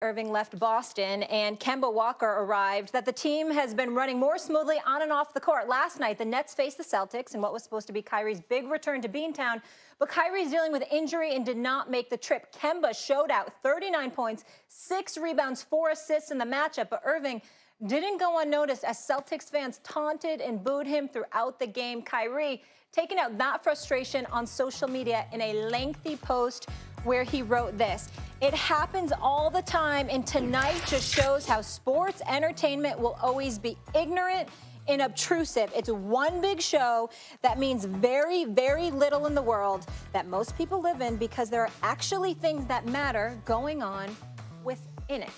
Irving left Boston and Kemba Walker arrived, that the team has been running more smoothly on and off the court. Last night, the Nets faced the Celtics in what was supposed to be Kyrie's big return to Beantown, but Kyrie's dealing with injury and did not make the trip. Kemba showed out, 39 points, 6 rebounds, 4 assists in the matchup, but Irving didn't go unnoticed as Celtics fans taunted and booed him throughout the game. Kyrie taking out that frustration on social media in a lengthy post where he wrote this: "It happens all the time, and tonight just shows how sports entertainment will always be ignorant and obtrusive. It's one big show that means very, very little in the world that most people live in because there are actually things that matter going on within it."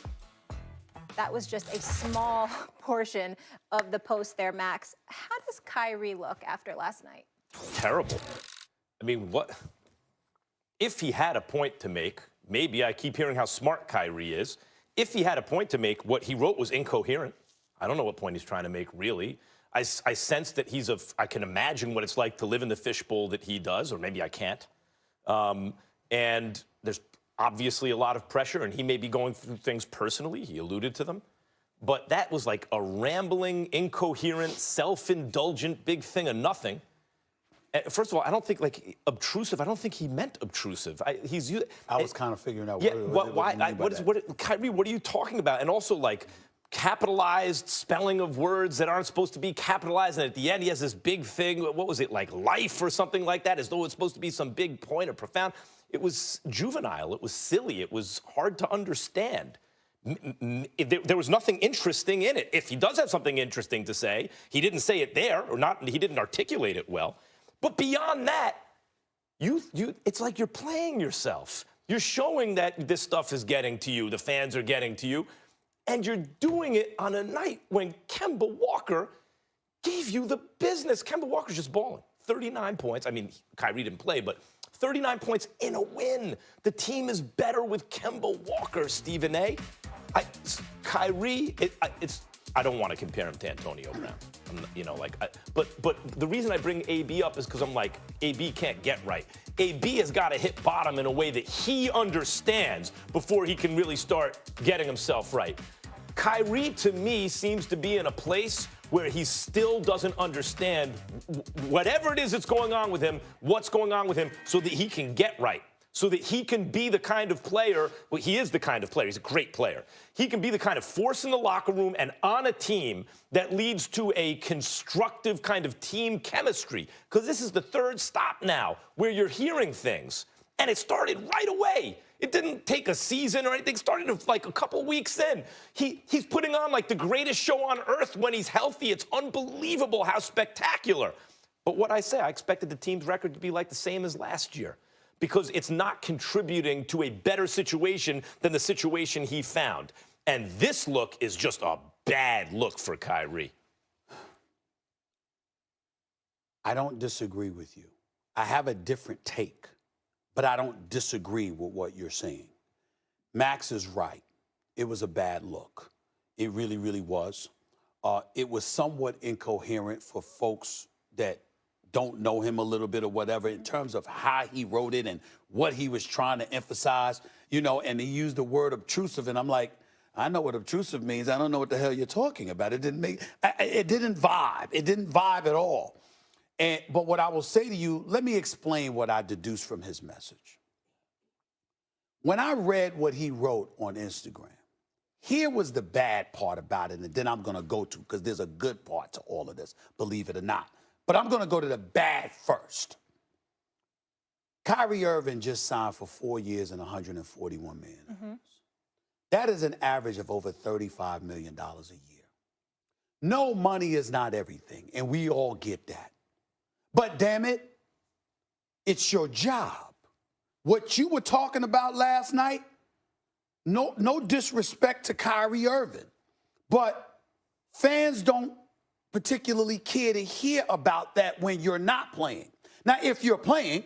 That was just a small portion of the post there, Max. How does Kyrie look after last night? Terrible. I mean, what? If he had a point to make, maybe I keep hearing how smart Kyrie is. If he had a point to make, what he wrote was incoherent. I don't know what point he's trying to make, really. I sense that I can imagine what it's like to live in the fishbowl that he does, or maybe I can't. And there's obviously a lot of pressure, and he may be going through things personally. He alluded to them. But that was like a rambling, incoherent, self-indulgent big thing of nothing. First of all, I don't think, like, obtrusive. I don't think he meant obtrusive. I was kind of figuring out. Yeah, Kyrie, what are you talking about? And also, like, capitalized spelling of words that aren't supposed to be capitalized. And at the end, he has this big thing. What was it, like life or something like that, as though it's supposed to be some big point or profound. It was juvenile. It was silly. It was hard to understand. There was nothing interesting in it. If he does have something interesting to say, he didn't say it there, or not. He didn't articulate it well. But beyond that, it's like you're playing yourself. You're showing that this stuff is getting to you, the fans are getting to you, and you're doing it on a night when Kemba Walker gave you the business. Kemba Walker's just balling. 39 points. I mean, Kyrie didn't play, but 39 points in a win. The team is better with Kemba Walker, Stephen A. Kyrie, I don't want to compare him to Antonio Brown. But the reason I bring AB up is because I'm like, AB can't get right. AB has got to hit bottom in a way that he understands before he can really start getting himself right. Kyrie, to me, seems to be in a place where he still doesn't understand whatever it is that's going on with him, what's going on with him, so that he can get right. So that he can be the kind of player, well, he is the kind of player, he's a great player. He can be the kind of force in the locker room and on a team that leads to a constructive kind of team chemistry. Because this is the third stop now where you're hearing things. And it started right away. It didn't take a season or anything. It started like a couple weeks in. He's putting on like the greatest show on earth when he's healthy. It's unbelievable how spectacular. But what I say, I expected the team's record to be like the same as last year, because it's not contributing to a better situation than the situation he found. And this look is just a bad look for Kyrie. I don't disagree with you. I have a different take, but I don't disagree with what you're saying. Max is right. It was a bad look. It really, really was. It was somewhat incoherent for folks that don't know him a little bit or whatever in terms of how he wrote it and what he was trying to emphasize, and he used the word obtrusive. And I'm like, I know what obtrusive means. I don't know what the hell you're talking about. It didn't vibe. It didn't vibe at all. But what I will say to you, let me explain what I deduced from his message. When I read what he wrote on Instagram, here was the bad part about it, and then I'm going to go to, because there's a good part to all of this, believe it or not. But I'm going to go to the bad first. Kyrie Irving just signed for 4 years and $141 million. Mm-hmm. That is an average of over $35 million a year. No, money is not everything, and we all get that. But damn it, it's your job. What you were talking about last night, no disrespect to Kyrie Irving, but fans don't particularly care to hear about that when you're not playing. Now, if you're playing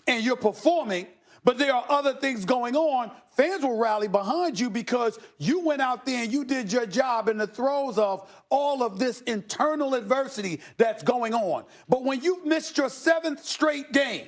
and you're performing, but there are other things going on, fans will rally behind you because you went out there and you did your job in the throes of all of this internal adversity that's going on. But when you've missed your 7th straight game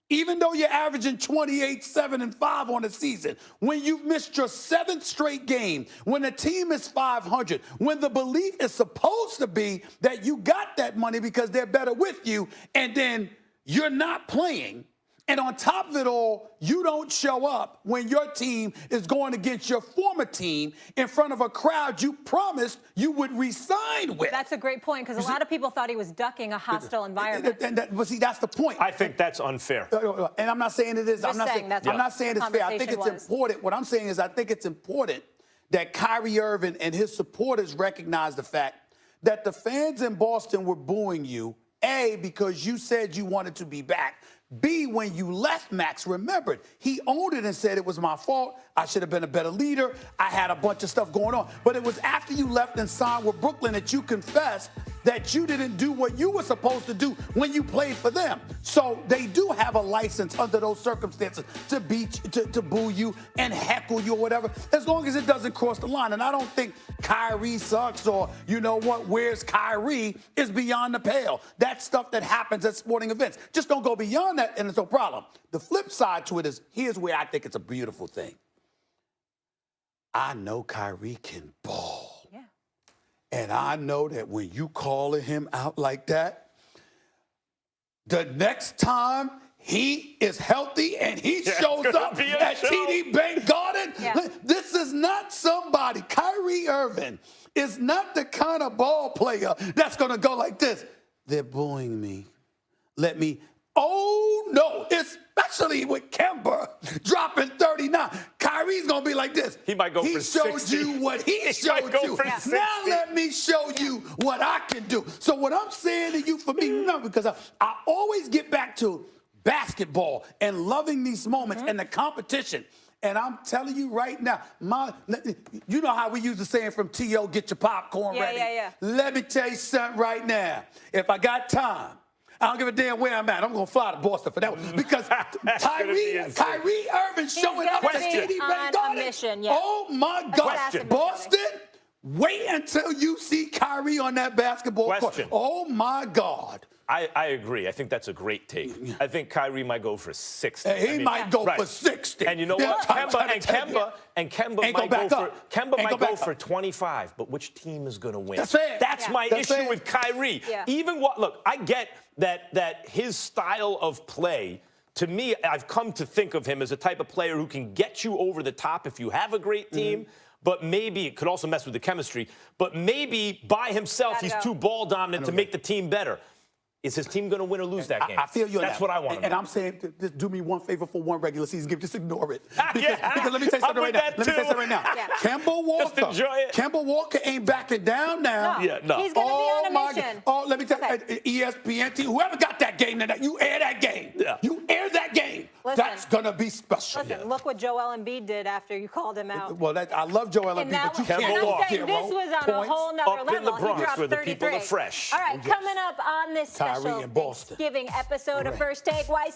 Even though you're averaging 28, 7, and 5 on the season, when you've missed your 7th straight game, when the team is 500, when the belief is supposed to be that you got that money because they're better with you, and then you're not playing, and on top of it all, you don't show up when your team is going against your former team in front of a crowd you promised you would re-sign with. That's a great point, because a lot of people thought he was ducking a hostile environment. But see, that's the point. I think that's unfair. And I'm not saying it is. I'm not saying it's fair. I think it's important. What I'm saying is I think it's important that Kyrie Irving and his supporters recognize the fact that the fans in Boston were booing you, A, because you said you wanted to be back. B, when you left, Max remembered. He owned it and said it was my fault. I should have been a better leader. I had a bunch of stuff going on. But it was after you left and signed with Brooklyn that you confessed that you didn't do what you were supposed to do when you played for them. So they do have a license under those circumstances to boo you and heckle you or whatever, as long as it doesn't cross the line. And I don't think Kyrie sucks or, you know what, where's Kyrie is beyond the pale. That's stuff that happens at sporting events. Just don't go beyond that and it's no problem. The flip side to it is, here's where I think it's a beautiful thing. I know Kyrie can ball. Yeah. And I know that when you calling him out like that, the next time he is healthy and he shows up at TD Bank Garden, this is not somebody. Kyrie Irving is not the kind of ball player that's going to go like this. They're booing me. Let me. Oh, no, especially with Kemba dropping 39. Kyrie's going to be like this. He might go for 60. He showed you what he showed you. Now let me show you what I can do. So what I'm saying to you, for me, no, because I always get back to basketball and loving these moments and the competition. And I'm telling you right now, you know how we use the saying from T.O., get your popcorn ready. Let me tell you something right now. If I got time, I don't give a damn where I'm at. I'm going to fly to Boston for that one. Because Kyrie Irving showing up at TD Bank Garden. Oh, my God. Boston, wait until you see Kyrie on that basketball court. Oh, my God. I agree. I think that's a great take. I think Kyrie might go for 60. He might go for 60. And you know what? Kemba might go for 25. But which team is going to win? That's my issue with Kyrie. Even look, I get that his style of play, to me, I've come to think of him as a type of player who can get you over the top if you have a great team. But maybe it could also mess with the chemistry. But maybe by himself, he's too ball dominant to make the team better. Is his team going to win or lose that game? I feel you on that. That's what I want. And I'm saying, just do me one favor for one regular season game. Just ignore it. Because let me tell you something right now. Kemba Walker. Just enjoy it. Kemba Walker ain't backing down now. He's going to be on a mission. Let me tell you, ESPN, whoever got that game tonight, you air that game. You air that game. That's going to be special. Listen, look what Joel Embiid did after you called him out. Well, I love Joel Embiid, but you can't walk here, this was on a whole nother level. Up in the Bronx, he dropped where the 33. people are fresh. All right, coming up on this special Kyrie in Boston. Thanksgiving episode of First Take, why